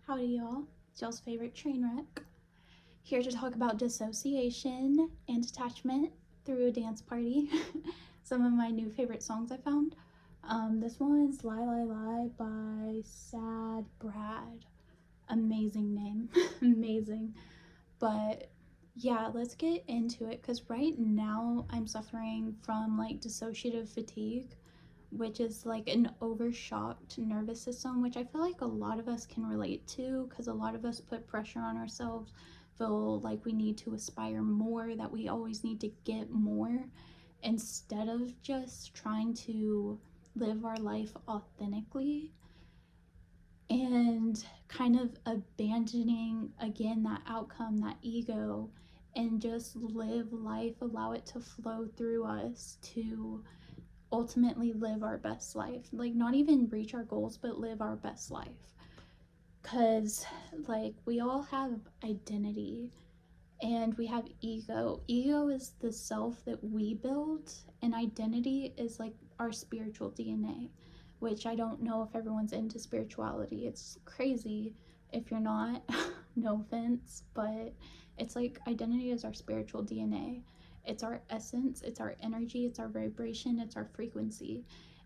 Howdy, y'all. It's y'all's favorite train wreck. Here to talk about dissociation and detachment through a dance party. Some of my new favorite songs I found. This one's Lie Lie Lie by Sad Brad. Amazing name. Amazing. But yeah, let's get into it because right now I'm suffering from like dissociative fatigue, which is like an overshocked nervous system, which I feel like a lot of us can relate to because a lot of us put pressure on ourselves, feel like we need to aspire more, that we always need to get more, instead of just trying to live our life authentically and kind of abandoning again that outcome, that ego, and just live life, allow it to flow through us to ultimately live our best life. Like, not even reach our goals, but live our best life. Because, like, we all have identity and we have ego. Ego is the self that we build, and identity is like our spiritual DNA, which I don't know if everyone's into spirituality. It's crazy if you're not, no offense, but it's like identity is our spiritual DNA. It's our essence, it's our energy, it's our vibration, it's our frequency.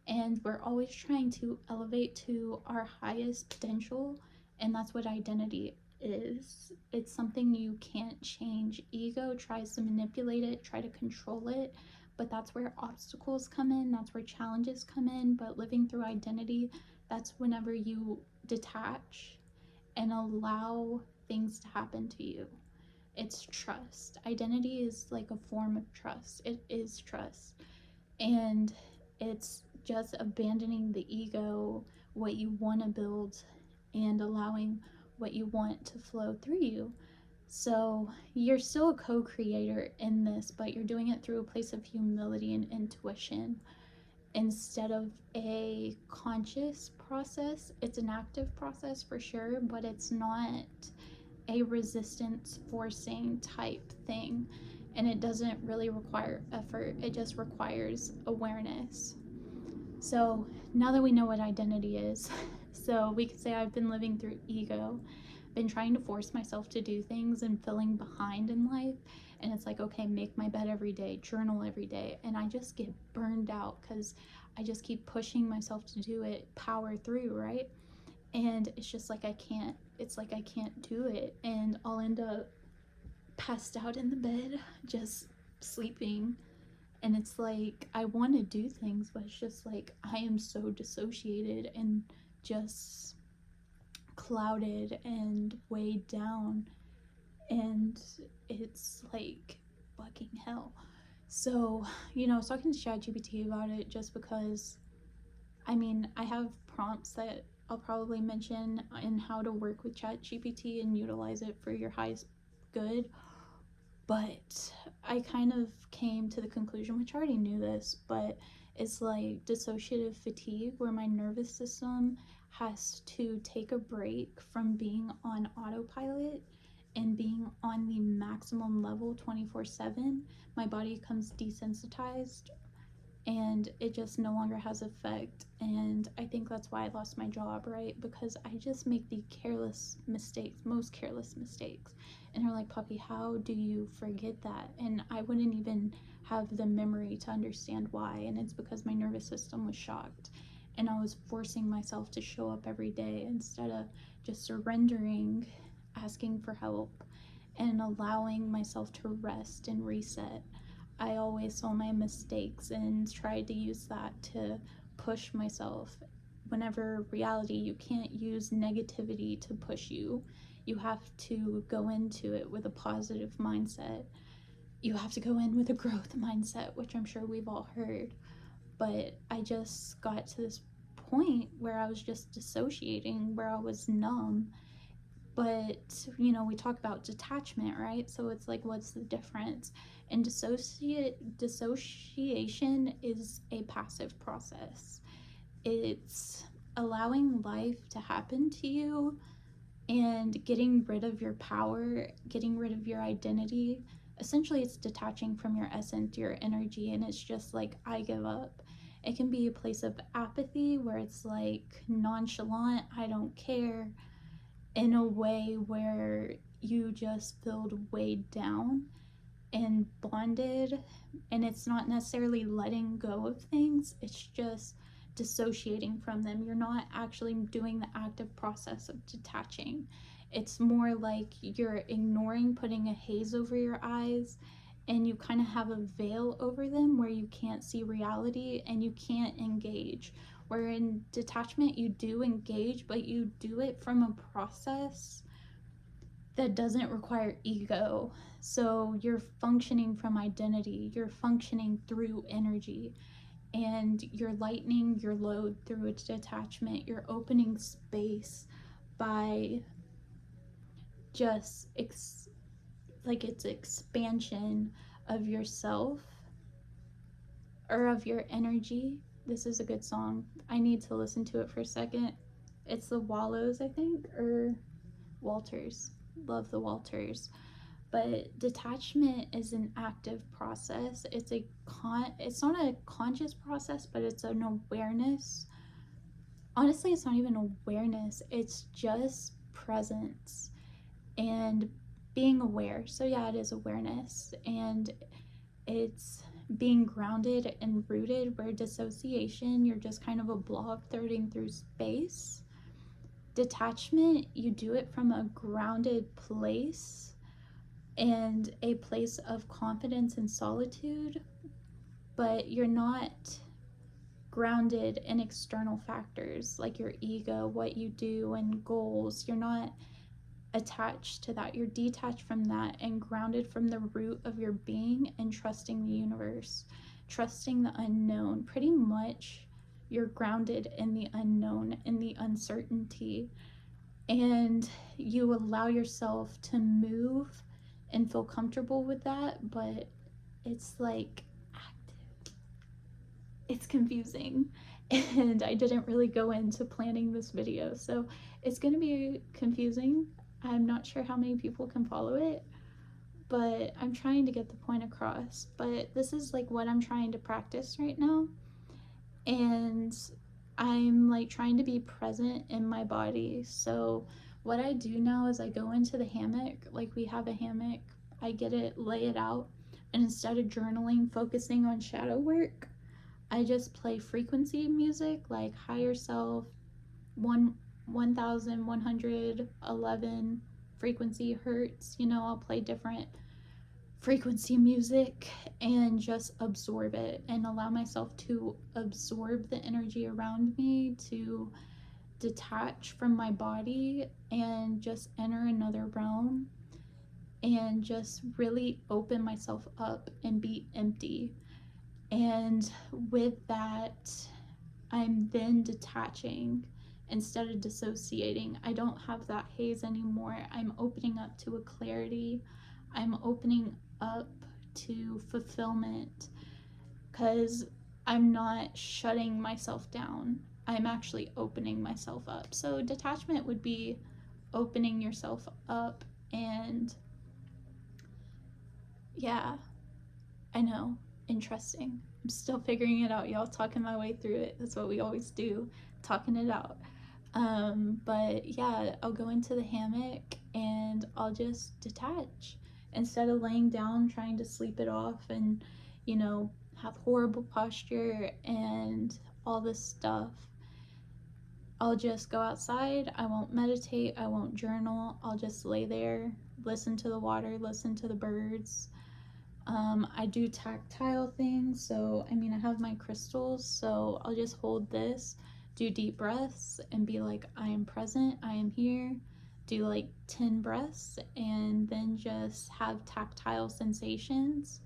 And we're always trying to elevate to our highest potential, and that's what identity is. It's something you can't change. Ego tries to manipulate it, try to control it, but that's where obstacles come in, that's where challenges come in. But living through identity, that's whenever you detach and allow things to happen to you. It's trust. Identity is like a form of trust. It is trust. And it's just abandoning the ego, what you want to build, and allowing what you want to flow through you. So you're still a co-creator in this, but you're doing it through a place of humility and intuition instead of a conscious process. It's an active process for sure, but it's not a resistance forcing type thing. And it doesn't really require effort, it just requires awareness. So now that we know what identity is, so we could say I've been living through ego, been trying to force myself to do things and feeling behind in life. And it's like, okay, make my bed every day, journal every day. And I just get burned out because I just keep pushing myself to do it, power through, right? And it's just like it's like I can't do it. And I'll end up passed out in the bed, just sleeping. And it's like I want to do things, but it's just like I am so dissociated and just clouded and weighed down, and it's like fucking hell. So, I was talking to ChatGPT about it just because, I mean, I have prompts that I'll probably mention in how to work with ChatGPT and utilize it for your highest good. But I kind of came to the conclusion, which I already knew this, but it's like dissociative fatigue, where my nervous system has to take a break from being on autopilot and being on the maximum level 24/7. My body becomes desensitized and it just no longer has effect. And I think that's why I lost my job, right? Because I just make the careless mistakes, most careless mistakes. And they're like, Puppy, how do you forget that? And I wouldn't even have the memory to understand why. And it's because my nervous system was shocked, and I was forcing myself to show up every day instead of just surrendering, asking for help, and allowing myself to rest and reset. I always saw my mistakes and tried to use that to push myself. Whenever reality, you can't use negativity to push you. You have to go into it with a positive mindset. You have to go in with a growth mindset, which I'm sure we've all heard. But I just got to this point where I was just dissociating, where I was numb. But we talk about detachment, right? So it's like, what's the difference? And dissociation is a passive process. It's allowing life to happen to you and getting rid of your power, getting rid of your identity. Essentially, it's detaching from your essence, your energy, and it's just like, I give up. It can be a place of apathy where it's like nonchalant, I don't care. in a way where you just feel weighed down and bonded, and it's not necessarily letting go of things, it's just dissociating from them. You're not actually doing the active process of detaching. It's more like you're ignoring, putting a haze over your eyes, and you kind of have a veil over them where you can't see reality and you can't engage. Where in detachment you do engage, but you do it from a process that doesn't require ego. So you're functioning from identity, you're functioning through energy, and you're lightening your load through a detachment. You're opening space by just like it's expansion of yourself or of your energy. This is a good song. I need to listen to it for a second. It's the Wallows, I think, or Walters. Love the Walters. But detachment is an active process. It's not a conscious process, but it's an awareness. Honestly, it's not even awareness. It's just presence and being aware. So yeah, it is awareness, and it's being grounded and rooted, where dissociation, you're just kind of a blob floating through space. Detachment, you do it from a grounded place and a place of confidence and solitude, but you're not grounded in external factors like your ego, what you do, and goals. You're not attached to that. You're detached from that and grounded from the root of your being and trusting the universe, trusting the unknown. Pretty much, you're grounded in the unknown, in the uncertainty, and you allow yourself to move and feel comfortable with that, but it's like active. It's confusing. And I didn't really go into planning this video, so it's going to be confusing. I'm not sure how many people can follow it, but I'm trying to get the point across. But this is like what I'm trying to practice right now. And I'm like trying to be present in my body. So what I do now is I go into the hammock, like we have a hammock, I get it, lay it out, and instead of journaling, focusing on shadow work, I just play frequency music like higher self, 1111 frequency hertz. I'll play different frequency music and just absorb it and allow myself to absorb the energy around me, to detach from my body and just enter another realm and just really open myself up and be empty. And with that, I'm then detaching instead of dissociating. I don't have that haze anymore. I'm opening up to a clarity. I'm opening up to fulfillment, because I'm not shutting myself down. I'm actually opening myself up. So detachment would be opening yourself up. And yeah, I know, interesting. I'm still figuring it out, y'all. Talking my way through it. That's what we always do, talking it out. But yeah, I'll go into the hammock and I'll just detach instead of laying down trying to sleep it off and, have horrible posture and all this stuff. I'll just go outside. I won't meditate. I won't journal. I'll just lay there, listen to the water, listen to the birds. I do tactile things, so I have my crystals, so I'll just hold this, do deep breaths, and be like, I am present, I am here. Do like 10 breaths, and then just have tactile sensations.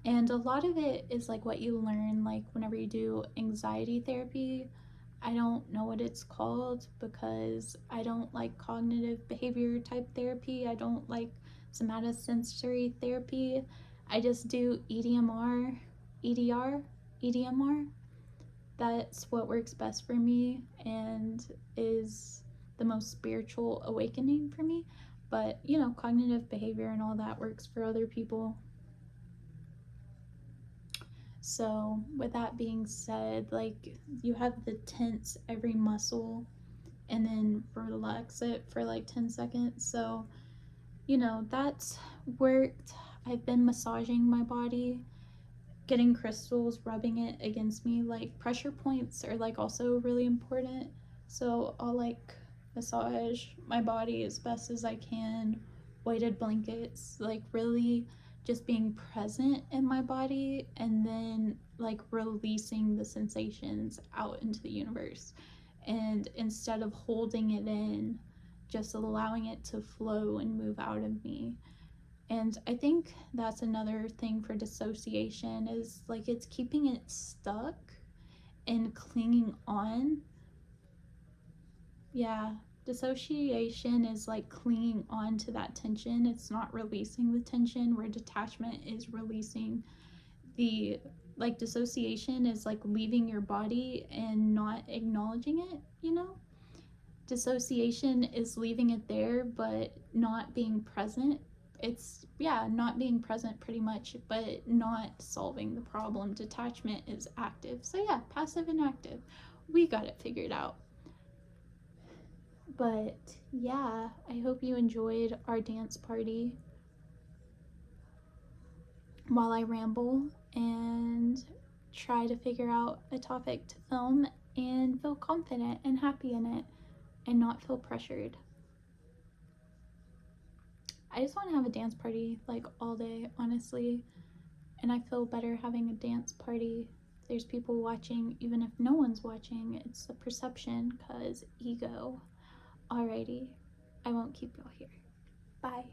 And a lot of it is like what you learn, like whenever you do anxiety therapy. I don't know what it's called because I don't like cognitive behavior type therapy. I don't like somatosensory therapy. I just do EDMR, EDR, EDMR. That's what works best for me and is the most spiritual awakening for me. But, cognitive behavior and all that works for other people. So, with that being said, like you have to tense every muscle and then relax it for like 10 seconds. So, that's worked. I've been massaging my body, getting crystals, rubbing it against me. Like pressure points are like also really important. So I'll like massage my body as best as I can, weighted blankets, like really just being present in my body and then like releasing the sensations out into the universe. And instead of holding it in, just allowing it to flow and move out of me. And I think that's another thing for dissociation is like it's keeping it stuck and clinging on. Yeah, dissociation is like clinging on to that tension. It's not releasing the tension, where detachment is releasing the, like, dissociation is like leaving your body and not acknowledging it. Dissociation is leaving it there but not being present. It's, yeah, not being present pretty much, but not solving the problem. Detachment is active. So yeah, passive and active. We got it figured out. But yeah, I hope you enjoyed our dance party while I ramble and try to figure out a topic to film and feel confident and happy in it and not feel pressured. I just want to have a dance party like all day, honestly. And I feel better having a dance party. There's people watching, even if no one's watching. It's the perception, because ego. Alrighty, I won't keep y'all here. Bye.